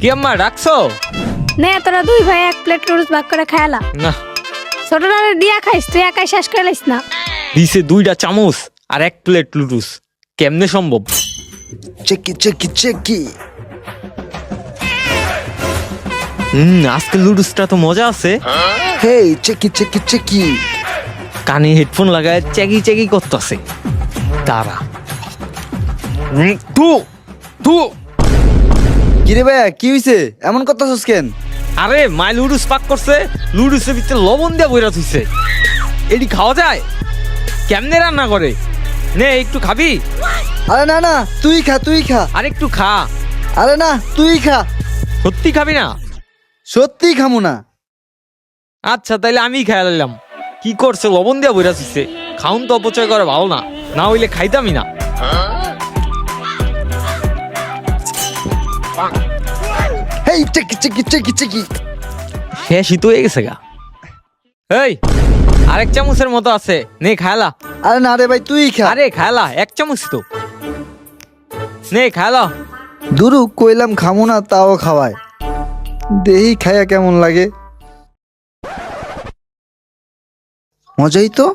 কি আম্মা ডাকছো? নে তোরা দুই ভাই এক প্লেট নুডলস ভাগ করে খাইলা। না, ছোটরা দিয়া খাইস, তুই একাই শেষ করে লাইস না। দিছে 2টা চামচ আর 1 প্লেট লুডুস, কেমনে সম্ভব? চেকি চেকি চেকি। আজকে লুডুসটা তো মজা আছে। হেই চেকি চেকি চেকি। কানে হেডফোন লাগায় চেকি চেকি করতেছে। তারা তু তু কিরে ভাইয়া কি হইছে, এমন করতেছস কেন? আরে মাই লুডুস পাক করছে, লুডুসের ভিতরে লবণ দিয়া বইরা থইছে। এটি খাওয়া যায়? কেমনে রান্না করে? নে একটু খাবি? আরে না না, তুই খা তুই খা। আর একটু খা। আরে না তুই খা। সত্যি খাবি না? সত্যি খামু না। আচ্ছা তাইলে আমি খেয়ে নিলাম। কি করছে, লবণ দিয়া বইরা থইছে। খাউন তো অপচয় করে ভালো না, না হইলে খাইতামই না। হেই চেকি চেকি চেকি চেকি। শেষই তো হয়ে গেছে গা। এই আরেক চামচের মতো আছে, নে খায়লা। আরে না রে ভাই তুই খা। আরে খায়লা, 1 চামচ তো। নে খায়লা। দুরু কইলাম খামু না, তাও খাওয়ায়। দেহি খায়া কেমন লাগে। মজাই তো।